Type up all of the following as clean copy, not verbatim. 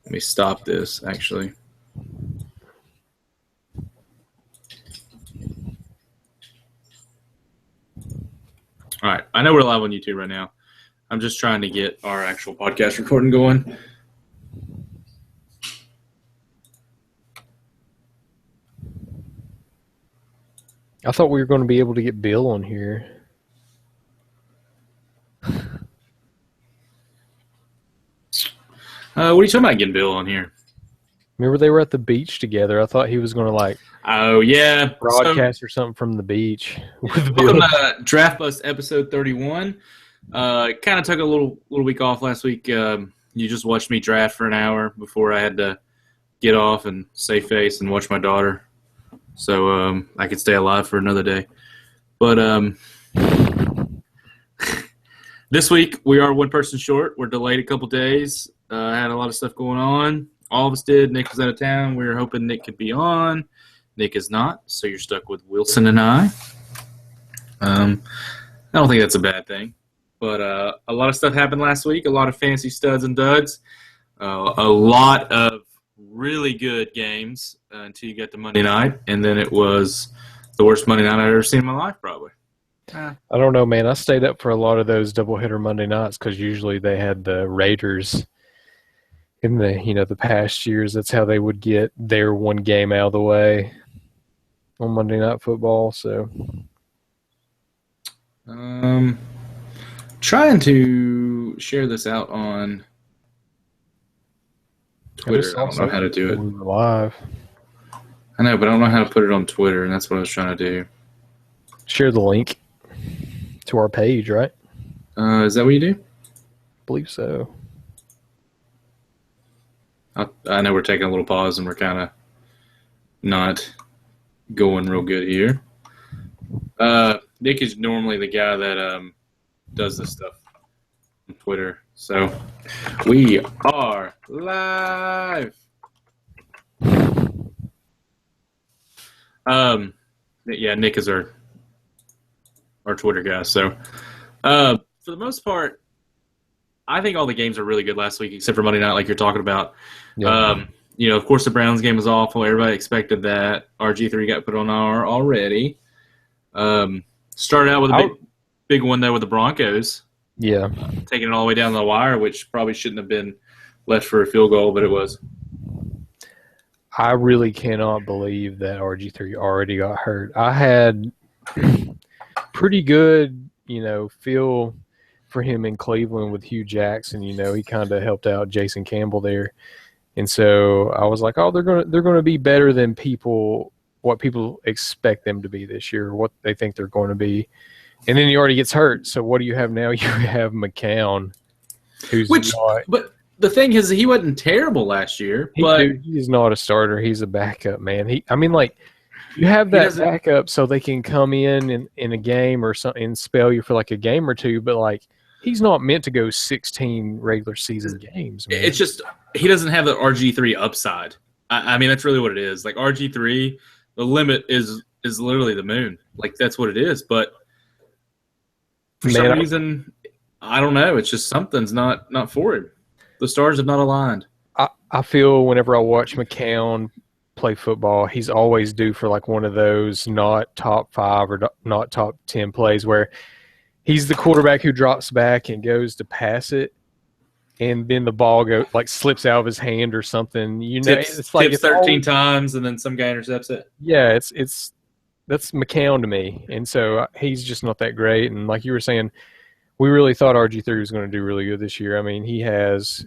Let me stop this, actually. All right. I know we're live on YouTube right now. I'm just trying to get our actual podcast recording going. I thought we were going to be able to get Bill on here. What are you talking about getting Bill on here? Remember they were at the beach together. I thought he was going to Oh, yeah. broadcast or something from the beach with Welcome Bill. to Draft Bust episode 31. Kind of took a little week off last week. You just watched me draft for an hour before I had to get off and save face and watch my daughter. So I could stay alive for another day. But this week we are one person short. We're delayed a couple days. Had a lot of stuff going on. All of us did. Nick was out of town. We were hoping Nick could be on. Nick is not, so you're stuck with Wilson and I. I don't think that's a bad thing. But a lot of stuff happened last week. A lot of fancy studs and duds. A lot of really good games until you get to Monday night. And then it was the worst Monday night I've ever seen in my life, probably. I don't know, man. I stayed up for a lot of those doubleheader Monday nights because usually they had the Raiders in the past years. That's how they would get their one game out of the way on Monday Night Football. So, trying to share this out on Twitter. I don't know how to do it. We were live. I know, but I don't know how to put it on Twitter, and that's what I was trying to do. Share the link to our page, right? Is that what you do? I believe so. I know we're taking a little pause, and we're kind of not going real good here. Nick is normally the guy that does this stuff on Twitter. So we are live. Yeah, Nick is our Twitter guy. So for the most part, I think all the games are really good last week, except for Monday night, like you're talking about. Yeah. Of course, the Browns game was awful. Everybody expected that. RG3 got put on IR already. Started out with a big one, though, with the Broncos. Yeah. Taking it all the way down the wire, which probably shouldn't have been left for a field goal, but it was. I really cannot believe that RG3 already got hurt. I had pretty good, feel for him in Cleveland with Hugh Jackson. He kind of helped out Jason Campbell there. And so I was like, oh, they're going to be better than what people expect them to be this year, what they think they're going to be. And then he already gets hurt. So what do you have now? You have McCown, but the thing is, he wasn't terrible last year. He's not a starter. He's a backup, man. You have that backup so they can come in a game or something and spell you for like a game or two, but he's not meant to go 16 regular season games, man. It's just he doesn't have the RG3 upside. I mean, that's really what it is. Like RG3, the limit is literally the moon. Like that's what it is. But for some reason, I don't know. It's just something's not for him. The stars have not aligned. I feel whenever I watch McCown play football, he's always due for like one of those not top 5 or not top 10 plays where he's the quarterback who drops back and goes to pass it, and then the ball slips out of his hand or something. Tips 13 times, and then some guy intercepts it. Yeah, that's McCown to me, and so he's just not that great. And like you were saying, we really thought RG3 was going to do really good this year. I mean, he has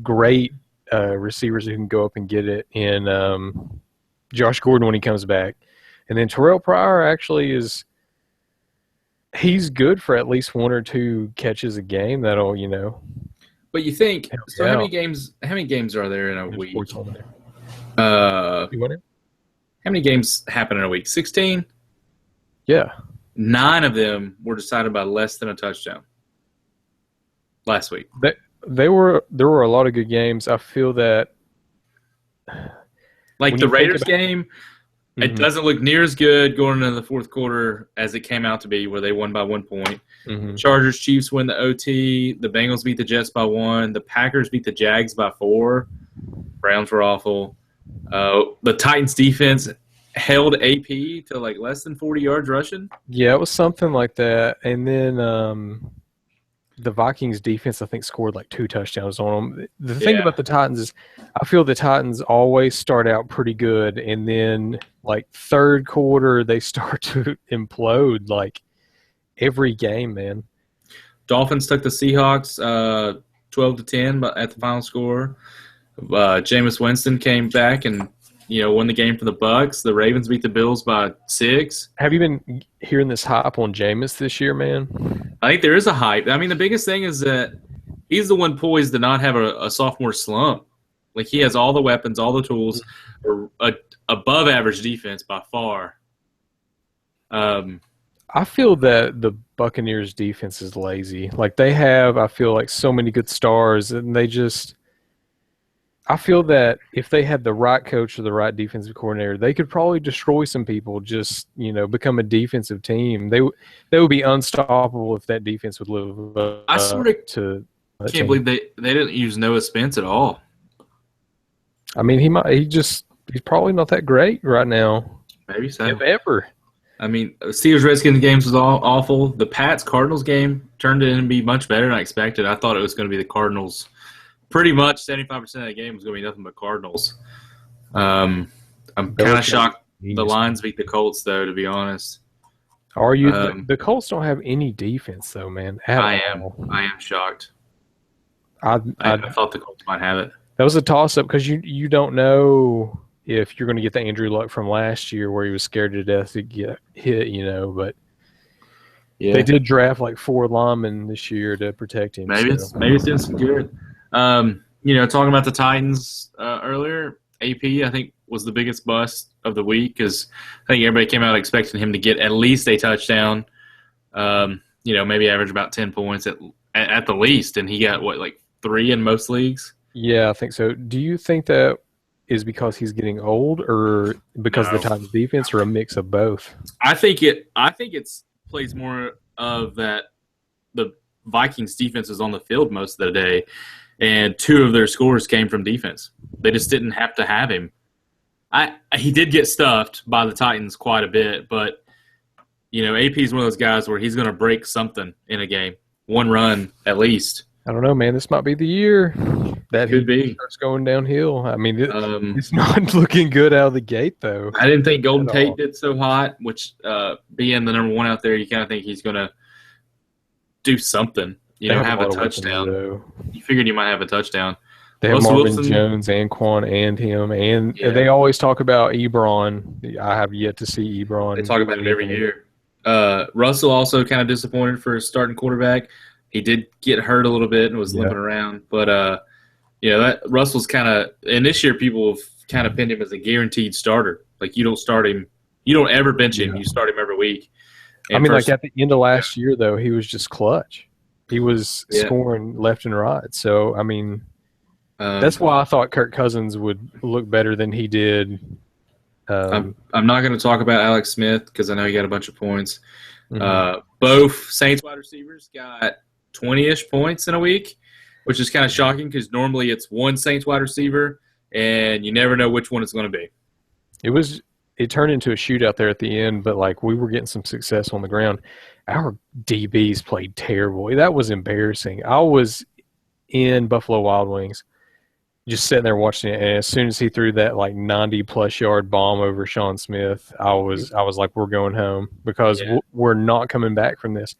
great receivers who can go up and get it in Josh Gordon when he comes back. And then Terrell Pryor actually he's good for at least 1 or 2 catches a game. That'll, But you think, so how many games are there in a week? How many games happen in a week? 16? Yeah. 9 of them were decided by less than a touchdown last week. There were a lot of good games. I feel that like the Raiders game, it doesn't look near as good going into the fourth quarter as it came out to be, where they won by 1 point. Mm-hmm. Chargers, Chiefs win the OT. The Bengals beat the Jets by 1. The Packers beat the Jags by 4. Browns were awful. The Titans defense held AP to like less than 40 yards rushing. Yeah, it was something like that. And then the Vikings defense, I think, scored like 2 touchdowns on them. The thing Yeah. about the Titans is I feel the Titans always start out pretty good, and then like third quarter they start to implode like every game, man. Dolphins took the Seahawks 12-10 at the final score. Jameis Winston came back and won the game for the Bucks. The Ravens beat the Bills by 6. Have you been hearing this hype on Jameis this year, man? I think there is a hype. I mean, the biggest thing is that he's the one poised to not have a sophomore slump. Like, he has all the weapons, all the tools, above average defense by far. I feel that the Buccaneers defense is lazy. Like, they have, I feel like, so many good stars, and they just – I feel that if they had the right coach or the right defensive coordinator, they could probably destroy some people, just, become a defensive team. They would be unstoppable if that defense would live up I sort of to can't believe they didn't use Noah Spence at all. I mean, he's probably not that great right now. Maybe so. If ever. I mean, Steelers-Redskins games was awful. The Pats-Cardinals game turned in to be much better than I expected. I thought it was going to be the Cardinals. Pretty much 75% of the game was going to be nothing but Cardinals. I'm kind of shocked the Lions beat the Colts, though, to be honest. Are you? The Colts don't have any defense, though, man. I am shocked. I thought the Colts might have it. That was a toss-up because you don't know if you're going to get the Andrew Luck from last year where he was scared to death to get hit, but yeah. They did draft like 4 linemen this year to protect him. Maybe it's doing some good. Talking about the Titans earlier, AP, I think, was the biggest bust of the week because I think everybody came out expecting him to get at least a touchdown, maybe average about 10 points at the least, and he got, 3 in most leagues? Yeah, I think so. Do you think that is because he's getting old or because of the Titans defense or a mix of both? I think it's plays more of that the Vikings defense is on the field most of the day, and 2 of their scores came from defense. They just didn't have to have him. He did get stuffed by the Titans quite a bit, but AP is one of those guys where he's going to break something in a game, 1 run at least. I don't know, man. This might be the year that he starts going downhill. I mean, it's not looking good out of the gate, though. I didn't think Golden Tate did so hot, which being the number 1 out there, you kind of think he's going to do something. Have a touchdown. You figured he might have a touchdown. They have Marvin Jones and Quan and him, and they always talk about Ebron. I have yet to see Ebron. They talk about it every year. Russell also kind of disappointed for his starting quarterback. He did get hurt a little bit and was limping around, but that Russell's kind of. And this year, people have kind of pinned him as a guaranteed starter. Like, you don't start him, you don't ever bench him. You start him every week. And like at the end of last year, though, he was just clutch. He was scoring left and right. So, I mean, that's why I thought Kirk Cousins would look better than he did. I'm not going to talk about Alex Smith because I know he got a bunch of points. Mm-hmm. Both Saints wide receivers got 20-ish points in a week, which is kind of shocking because normally it's 1 Saints wide receiver, and you never know which one it's going to be. It turned into a shootout there at the end, but, we were getting some success on the ground. Our DBs played terrible. That was embarrassing. I was in Buffalo Wild Wings just sitting there watching it, and as soon as he threw that, 90-plus yard bomb over Sean Smith, I was like, we're going home because we're not coming back from this.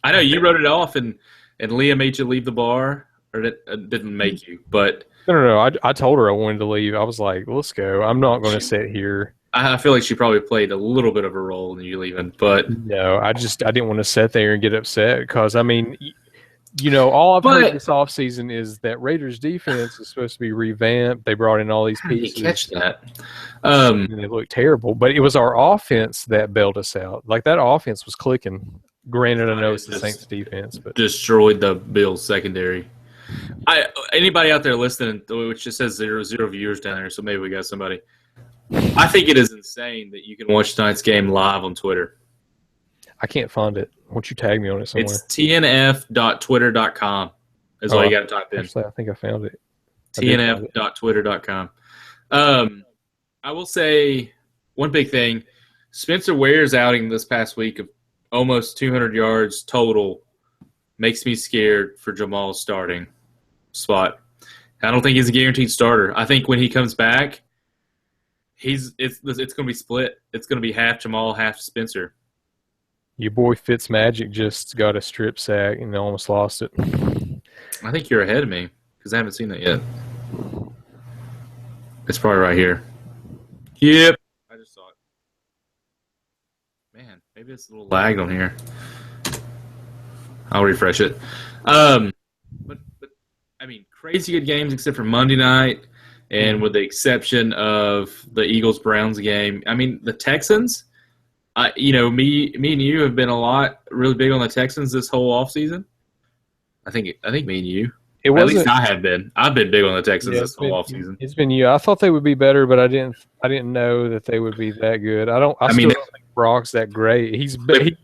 I know you wrote it off, and Leah made you leave the bar, or didn't make you, but – No. I told her I wanted to leave. I was like, let's go. I'm not going to sit here. I feel like she probably played a little bit of a role in you leaving, but no, I didn't want to sit there and get upset because, I mean, all I've heard this offseason is that Raiders defense is supposed to be revamped. They brought in all these pieces. Catch that. And they looked terrible, but it was our offense that bailed us out. That offense was clicking. Granted, I know it's the Saints defense, but destroyed the Bills secondary. Anybody out there listening, which just says zero viewers down there, so maybe we got somebody. I think it is insane that you can watch tonight's game live on Twitter. I can't find it. Why don't you tag me on it somewhere? It's tnf.twitter.com is all you got to type in. Actually, I think I found it. TNF.twitter.com. I will say one big thing. Spencer Ware's outing this past week of almost 200 yards total makes me scared for Jamal's starting spot. I don't think he's a guaranteed starter. I think when he comes back, it's going to be split. It's going to be half Jamal, half Spencer. Your boy Fitzmagic just got a strip sack and almost lost it. I think you're ahead of me because I haven't seen that yet. It's probably right here. Yep. I just saw it. Man, maybe it's a little lagged on here. I'll refresh it. But I mean, crazy good games except for Monday night, and with the exception of the Eagles-Browns game. I mean, the Texans, me and you have been really big on the Texans this whole offseason. I think me and you. At least I have been. I've been big on the Texans this whole offseason. It's been you. I thought they would be better, but I didn't know that they would be that good. I still don't think Brock's that great. He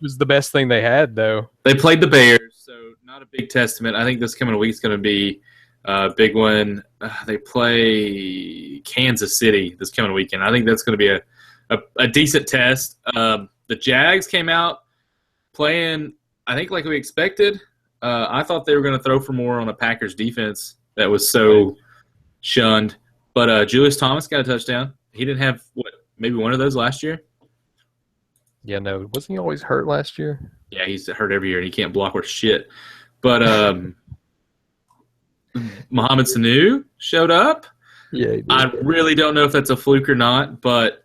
was the best thing they had, though. They played the Bears, so not a big testament. I think this coming week is going to be a big one. They play Kansas City this coming weekend. I think that's going to be a decent test. The Jags came out playing, I think, like we expected. I thought they were going to throw for more on a Packers defense that was so shunned. But Julius Thomas got a touchdown. He didn't have, maybe one of those last year? Yeah, no. Wasn't he always hurt last year? Yeah, he's hurt every year, and he can't block worth shit. But Mohamed Sanu showed up. Yeah, he did. I really don't know if that's a fluke or not, but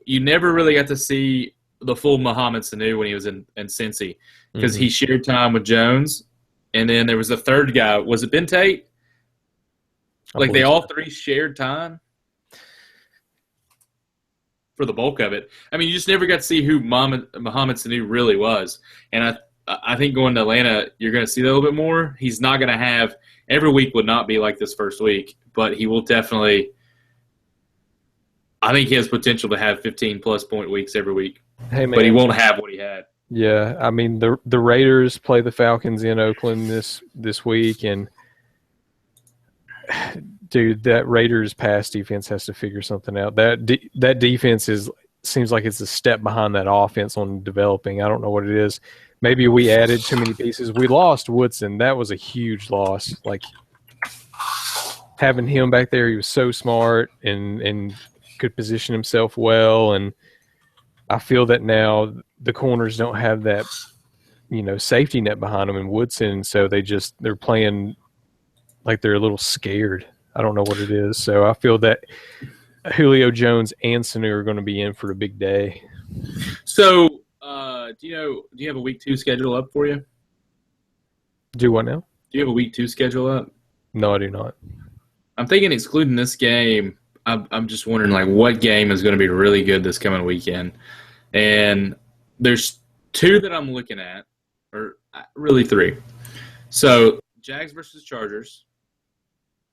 you never really got to see the full Mohamed Sanu when he was in Cincy because he shared time with Jones. And then there was a third guy. Was it Ben Tate? Like they all three shared time for the bulk of it. I mean, you just never got to see who Mohamed Sanu really was. And I think going to Atlanta, you're going to see that a little bit more. He's not going to have – every week would not be like this first week, but he will definitely – I think he has potential to have 15-plus point weeks every week. Hey, man. But he won't have what he had. Yeah, I mean the Raiders play the Falcons in Oakland this week, and dude, that Raiders pass defense has to figure something out. That defense seems like it's a step behind that offense on developing. I don't know what it is. Maybe we added too many pieces. We lost Woodson. That was a huge loss. Like having him back there, he was so smart and could position himself well, and I feel that now the corners don't have that, safety net behind them in Woodson, so they're playing like they're a little scared. I don't know what it is. So I feel that Julio Jones and Sanu are going to be in for a big day. So, do you have a week 2 schedule up for you? Do what now? Do you have a week 2 schedule up? No, I do not. I'm thinking excluding this game, I'm just wondering, like, what game is going to be really good this coming weekend? And there's 2 that I'm looking at, or really 3. So, Jags versus Chargers,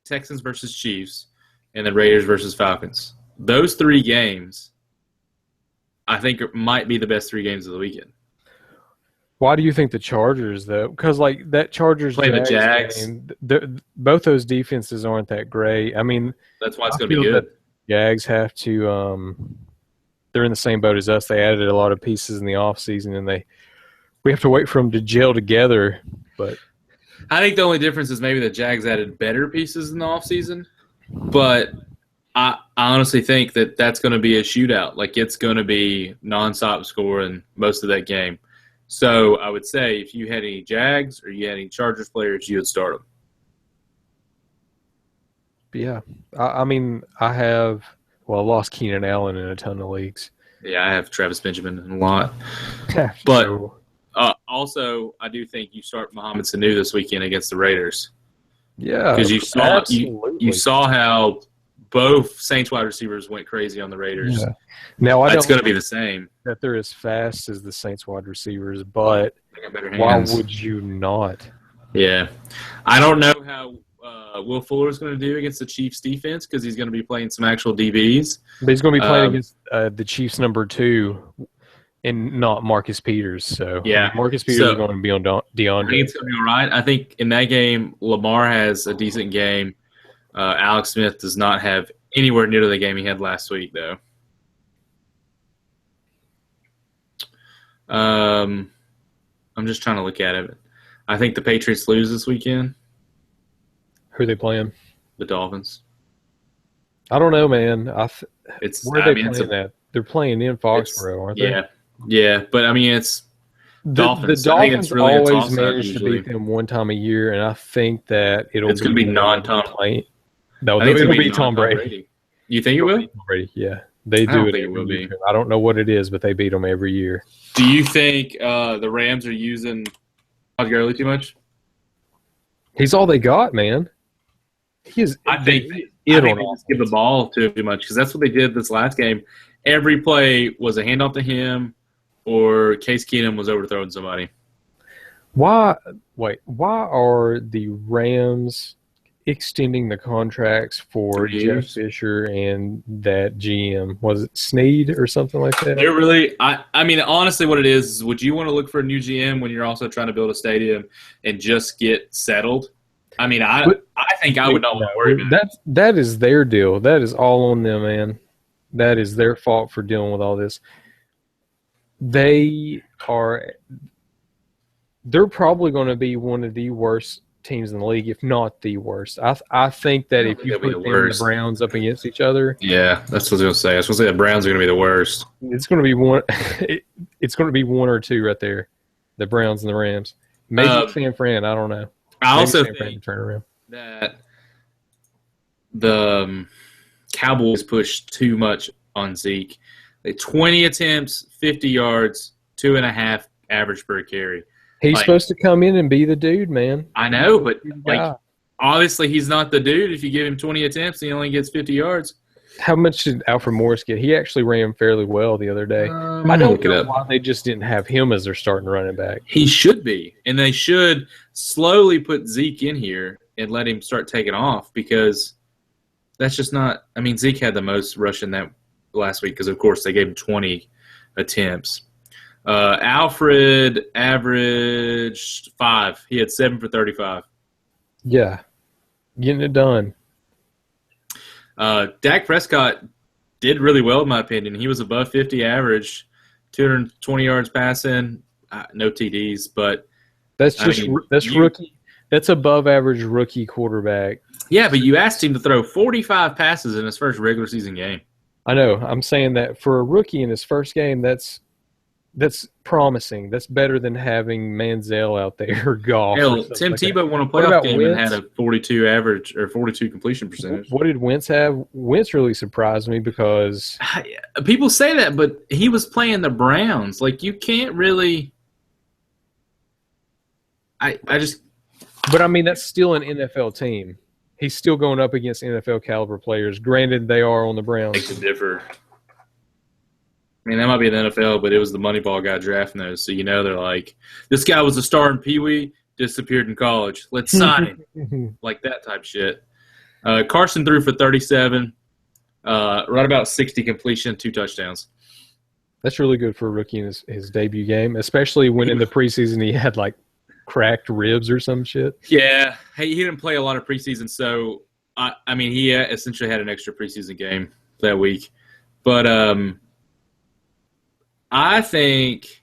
Texans versus Chiefs, and then Raiders versus Falcons. Those 3 games, I think, might be the best 3 games of the weekend. Why do you think the Chargers, though? Because, like, that Chargers-Jags game, both those defenses aren't that great. I mean, that's why it's going to be good. Jags have to they're in the same boat as us. They added a lot of pieces in the offseason, and we have to wait for them to gel together. But I think the only difference is maybe the Jags added better pieces in the offseason. But I honestly think that that's going to be a shootout. Like, it's going to be nonstop scoring most of that game. So I would say if you had any Jags or you had any Chargers players, you would start them. Yeah. I mean, I lost Keenan Allen in a ton of leagues. Yeah, I have Travis Benjamin in a lot. But also, I do think you start Mohamed Sanu this weekend against the Raiders. Yeah, because you saw how both Saints wide receivers went crazy on the Raiders. Yeah. Now it's going to be the same. That they're as fast as the Saints wide receivers, but why would you not? Yeah, I don't know how Will Fuller is going to do against the Chiefs defense because he's going to be playing some actual DBs. But he's going to be playing against the Chiefs number 2. And not Marcus Peters. So yeah, Marcus Peters is going to be on DeAndre. I think it's going to be all right. I think in that game, Lamar has a decent game. Alex Smith does not have anywhere near the game he had last week, though. I'm just trying to look at it. I think the Patriots lose this weekend. Who are they playing? The Dolphins. I don't know, man. Where are they playing at? They're playing in Foxborough, aren't they? Yeah. But I mean, it's Dolphins. The Dolphins really always manage to beat them one time a year, and I think that it's going to be non-Tom. No, it'll be Tom Brady. You think it will? Tom Brady, yeah. They do it every year. I don't know what it is, but they beat them every year. Do you think the Rams are using Todd Gurley too much? He's all they got, man. I think they just give the ball to him too much because that's what they did this last game. Every play was a handoff to him or Case Keenum was overthrowing somebody. Why are the Rams extending the contracts for Jeff Fisher and that GM? Was it Snead or something like that? They're really – I mean, honestly what it is would you want to look for a new GM when you're also trying to build a stadium and just get settled? I mean, I think I would not want to worry about it. That is their deal. That is all on them, man. That is their fault for dealing with all this. They're probably going to be one of the worst teams in the league, if not the worst. I think that if you put the Browns up against each other, yeah, that's what I was going to say. I was going to say the Browns are going to be the worst. It's going to be one. It's going to be one or two right there, the Browns and the Rams. Maybe San Fran. I don't know. I also think that the Cowboys pushed too much on Zeke. 20 attempts, 50 yards, 2.5 average per carry. He's supposed to come in and be the dude, man. I know, but obviously he's not the dude. If you give him 20 attempts, he only gets 50 yards. How much did Alfred Morris get? He actually ran fairly well the other day. I don't know why they just didn't have him as their starting running back. He should be, and they should slowly put Zeke in here and let him start taking off because that's just not – I mean, Zeke had the most rushing that last week because, of course, they gave him 20 attempts. Alfred averaged 5. He had 7 for 35. Yeah, getting it done. Dak Prescott did really well, in my opinion. He was above 50 average, 220 yards passing, no TDs, but that's just rookie. That's above average rookie quarterback. Yeah, but you asked him to throw 45 passes in his first regular season game. I know. I'm saying that for a rookie in his first game, that's promising. That's better than having Manziel out there or Goff. Hell, Tim Tebow won a playoff game and had a 42 average or 42 completion percentage. What did Wentz have? Wentz really surprised me because people say that, but he was playing the Browns. Like you can't really. But I mean, that's still an NFL team. He's still going up against NFL caliber players. Granted, they are on the Browns. Makes it differ. I mean, that might be the NFL, but it was the Moneyball guy drafting those. So, they're like, this guy was a star in Pee Wee, disappeared in college. Let's sign him. Like that type shit. Carson threw for 37, right about 60 completion, 2 touchdowns. That's really good for a rookie in his debut game, especially when in the preseason he had, like, cracked ribs or some shit. Yeah. Hey, he didn't play a lot of preseason, so, I mean, he essentially had an extra preseason game that week. But, I think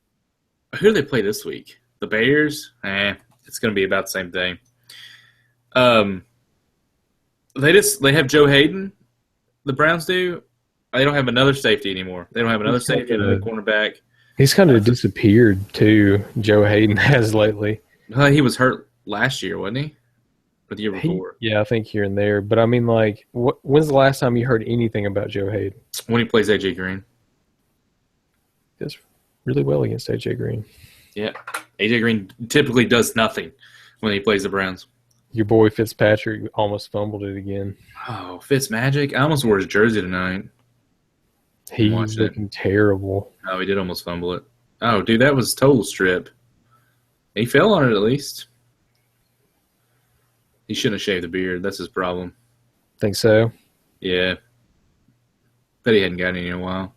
– who do they play this week? The Bears? It's going to be about the same thing. They have Joe Hayden, the Browns do. They don't have another safety anymore. They don't have another safety and a cornerback. He's kind of disappeared too, Joe Hayden has lately. He was hurt last year, wasn't he? Or the year before? I think here and there. But, I mean, like, when's the last time you heard anything about Joe Hayden? When he plays A.J. Green. Does really well against A.J. Green. Yeah. A.J. Green typically does nothing when he plays the Browns. Your boy Fitzpatrick almost fumbled it again. Oh, Fitzmagic? I almost wore his jersey tonight. He's looking terrible. Oh, he did almost fumble it. Oh, dude, that was total strip. He fell on it at least. He shouldn't have shaved the beard. That's his problem. Think so? Yeah. Bet he hadn't gotten any in a while.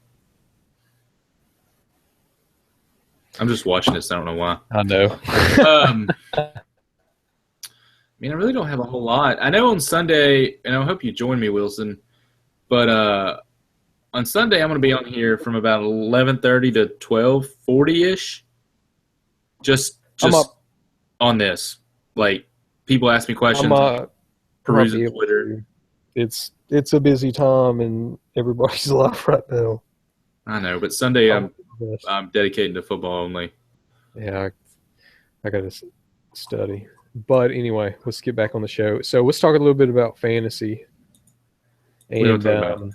I'm just watching this. I don't know why. I know. mean, I really don't have a whole lot. I know on Sunday, and I hope you join me, Wilson. But on Sunday, I'm going to be on here from about 11:30 to 12:40 ish. Just on this, like people ask me questions, perusing Twitter. It's a busy time in everybody's life right now. I know, but Sunday I'm dedicating to football only. Yeah, I got to study. But anyway, let's get back on the show. So let's talk a little bit about fantasy and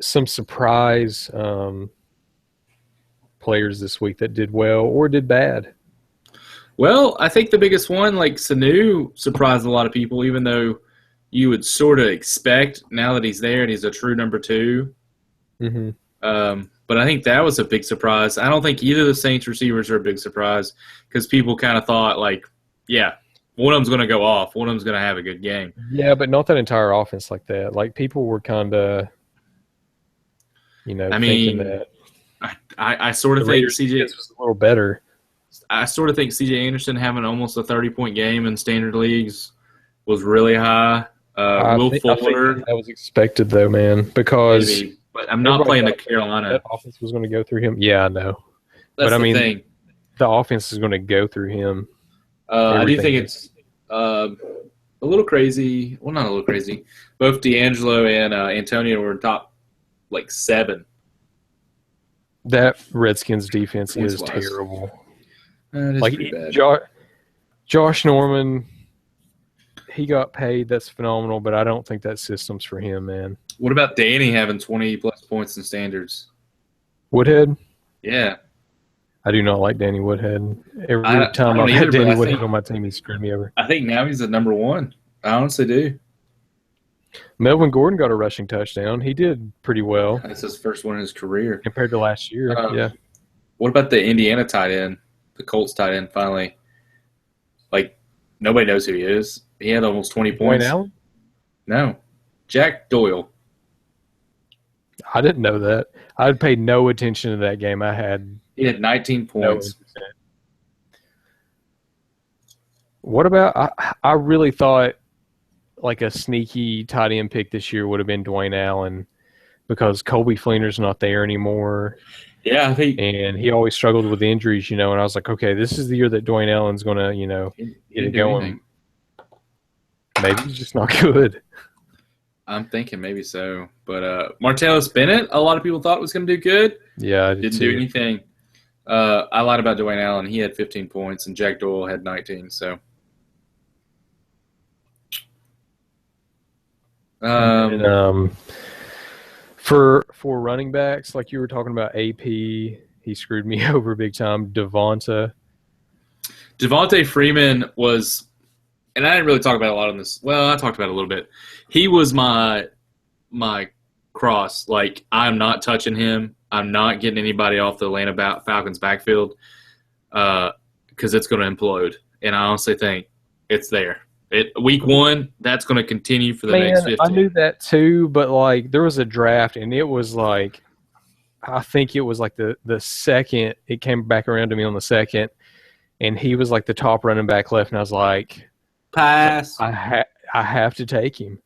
some surprise players this week that did well or did bad. Well, I think the biggest one, like Sanu, surprised a lot of people, even though you would sort of expect now that he's there and he's a true number 2. Mm-hmm. But I think that was a big surprise. I don't think either of the Saints receivers are a big surprise because people kind of thought, like, yeah, one of them's going to go off. One of them's going to have a good game. Yeah, but not that entire offense like that. Like, people were kind of, thinking that. I sort of think CJ was a little better. I sort of think CJ Anderson having almost a 30-point game in standard leagues was really high. Will Fuller. That was expected, though, man, because maybe, but I'm not playing the Carolina. That offense was going to go through him. Yeah, I know. That's the thing. The offense is going to go through him. I do think it's a little crazy. Well, not a little crazy. Both D'Angelo and Antonio were top, 7. That Redskins defense is terrible. It is pretty bad. Josh Norman, he got paid. That's phenomenal, but I don't think that system's for him, man. What about Danny having 20-plus points in standards? Woodhead? Yeah. I do not like Danny Woodhead. Every time I've had Danny Woodhead on my team, he's screwed me over. I think now he's the number 1. I honestly do. Melvin Gordon got a rushing touchdown. He did pretty well. That's his first one in his career. Compared to last year, yeah. What about the Indiana tight end? The Colts tight end finally. Nobody knows who he is. He had almost 20 points. Dwayne Allen? No. Jack Doyle. I didn't know that. I paid no attention to that game. He had 19 points. What about I really thought a sneaky tight end pick this year would have been Dwayne Allen because Colby Fleener's not there anymore. Yeah, I think. And he always struggled with injuries, and I was like, okay, this is the year that Dwayne Allen's going to, get it going. Maybe he's just not good. I'm thinking maybe so. But Martellus Bennett, a lot of people thought was going to do good. Yeah, I didn't do anything. I lied about Dwayne Allen. He had 15 points, and Jack Doyle had 19, so. For running backs, like you were talking about AP, he screwed me over big time. Devonta Freeman was, and I didn't really talk about it a lot on this. Well, I talked about it a little bit. He was my cross. I'm not touching him. I'm not getting anybody off the Atlanta Falcons backfield because it's going to implode. And I honestly think it's there. Week 1, that's going to continue for the next 15. I knew that too, but there was a draft, and it was I think it was the second. It came back around to me on the second, and he was the top running back left, and I was like, pass. I have to take him.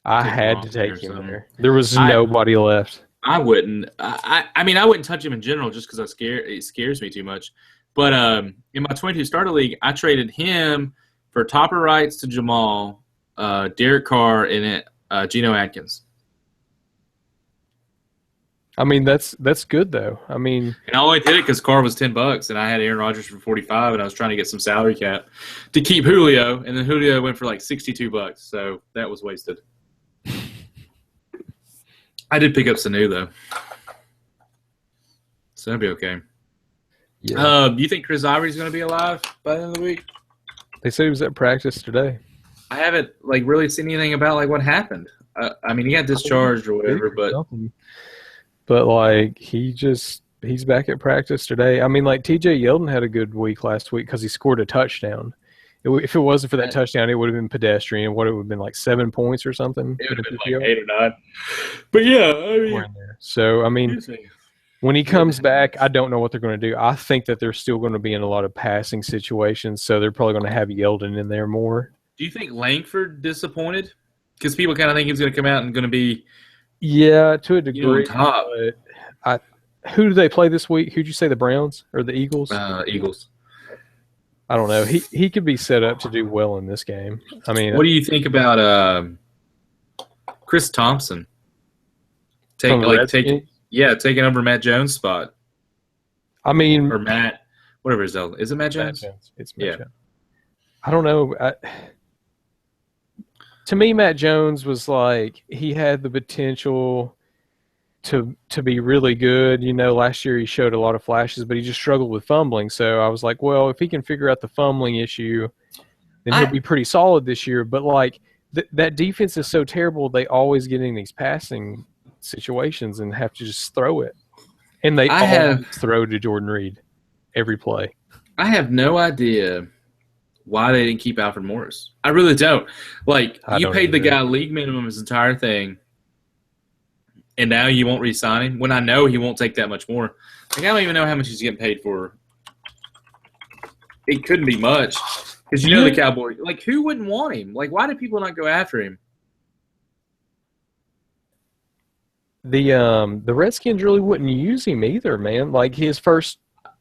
I had to take him there. There was nobody left. I wouldn't. I mean, I wouldn't touch him in general just because it scares me too much. But in my 22 starter league, I traded him for topper rights to Jamal, Derek Carr, and Geno Atkins. I mean, that's good though. I mean, and I only did it because Carr was $10, and I had Aaron Rodgers for 45, and I was trying to get some salary cap to keep Julio, and then Julio went for $62, so that was wasted. I did pick up Sanu though, so that'll be okay. Yeah. Do you think Chris Ivory's going to be alive by the end of the week? They said he was at practice today. I haven't really seen anything about what happened. I mean, he got discharged or whatever, but he's back at practice today. I mean, TJ Yeldon had a good week last week because he scored a touchdown. If it wasn't for that touchdown, it would have been pedestrian. What it would have been 7 points or something. It would have been 8 or 9. But yeah, I mean, so I mean, When he comes back, I don't know what they're going to do. I think that they're still going to be in a lot of passing situations, so they're probably going to have Yeldon in there more. Do you think Langford disappointed? Because people kind of think he's going to come out and going to be Yeah, to a degree. on top. But who do they play this week? Who'd you say, the Browns or the Eagles? Eagles. I don't know. He could be set up to do well in this game. I mean, what do you think about Chris Thompson? Taking over Matt Jones' spot. I mean, or Matt, whatever his name is. It Matt Jones? It's Matt Jones. I don't know. To me, Matt Jones was like, he had the potential to be really good. Last year he showed a lot of flashes, but he just struggled with fumbling. So I was like, well, if he can figure out the fumbling issue, then he'll be pretty solid this year. But like that defense is so terrible, they always get in these passing situations and have to just throw it. And they always throw to Jordan Reed every play. I have no idea why they didn't keep Alfred Morris. I really don't. You paid the guy league minimum his entire thing, and now you won't re-sign him when I know he won't take that much more. I don't even know how much he's getting paid for. It couldn't be much because the Cowboys. Who wouldn't want him? Why do people not go after him? The Redskins really wouldn't use him either, man. His first,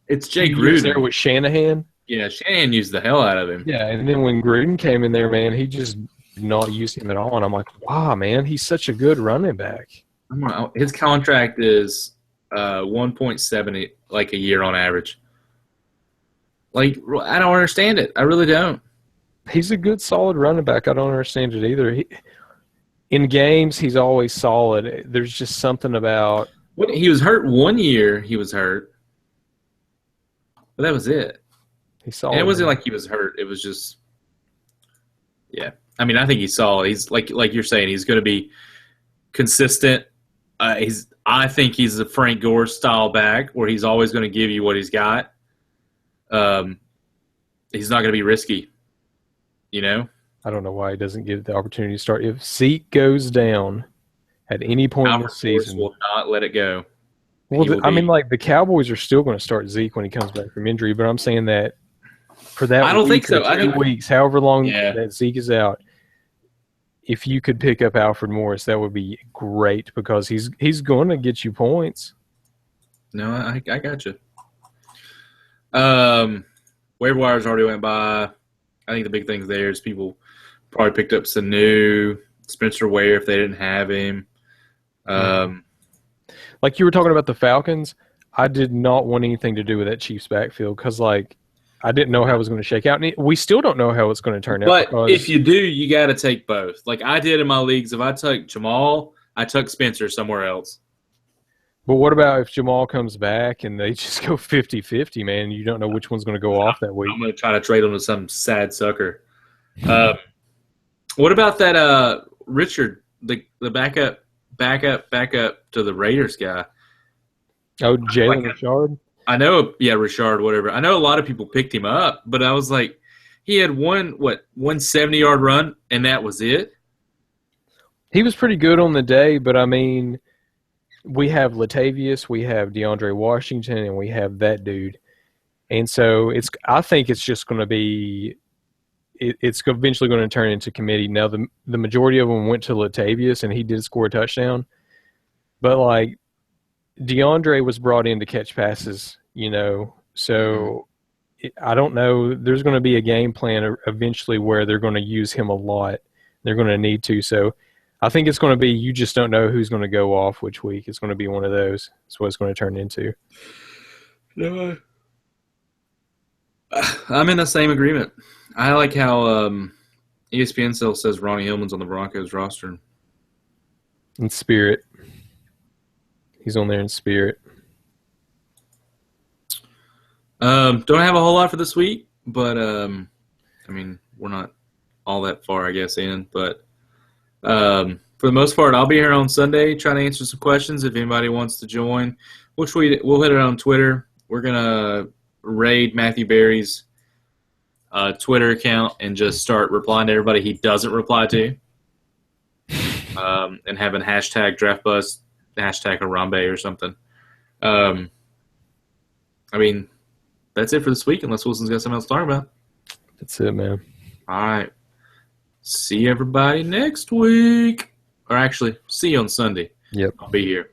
it's Jake Gruden there with Shanahan. Yeah, Shanahan used the hell out of him. Yeah, and then when Gruden came in there, man, he just did not use him at all. And I'm like, wow, man, he's such a good running back. His contract is 1.7 a year on average. I don't understand it. I really don't. He's a good, solid running back. I don't understand it either. In games, he's always solid. There's just something about he was hurt one year. He was hurt, but that was it. He's solid. And it wasn't like he was hurt. It was just, yeah. I mean, I think he's solid. He's like you're saying. He's going to be consistent. I think he's a Frank Gore style back, where he's always going to give you what he's got. He's not going to be risky. I don't know why he doesn't give the opportunity to start. If Zeke goes down at any point in the season, will not let it go. Well, the Cowboys are still going to start Zeke when he comes back from injury, but I'm saying that for that I don't think so. 2 weeks, however long that Zeke is out, if you could pick up Alfred Morris, that would be great because he's going to get you points. No, I got you. Waiver wires already went by. I think the big thing there is people probably picked up Sanu, Spencer Ware if they didn't have him. Like you were talking about the Falcons, I did not want anything to do with that Chiefs backfield because, I didn't know how it was going to shake out. And we still don't know how it's going to turn out. But if you do, you got to take both. Like I did in my leagues, if I took Jamal, I took Spencer somewhere else. But what about if Jamal comes back and they just go 50-50, man? You don't know which one's going to go off that week. I'm going to try to trade him to some sad sucker. What about that Richard, the backup to the Raiders guy? Oh, Jalen Richard? I know, Richard, whatever. I know a lot of people picked him up, but I was like, he had one 70-yard run, and that was it? He was pretty good on the day, but, I mean, we have Latavius, we have DeAndre Washington, and we have that dude. And so I think it's just going to be it's eventually going to turn into committee. Now, the majority of them went to Latavius, and he did score a touchdown. But, DeAndre was brought in to catch passes, so I don't know. There's going to be a game plan eventually where they're going to use him a lot. They're going to need to. So I think it's going to be you just don't know who's going to go off which week. It's going to be one of those. That's what it's going to turn into. No, I'm in the same agreement. I like how ESPN still says Ronnie Hillman's on the Broncos roster. In spirit. He's on there in spirit. Don't have a whole lot for this week, but we're not all that far, I guess, in. But for the most part, I'll be here on Sunday trying to answer some questions if anybody wants to join. We'll hit it on Twitter. We're gonna raid Matthew Berry's Twitter account and just start replying to everybody he doesn't reply to, and having hashtag draft bust. Hashtag Harambe or something. I mean, that's it for this week, unless Wilson's got something else to talk about. That's it, man. All right. See everybody next week. Or actually, see you on Sunday. Yep. I'll be here.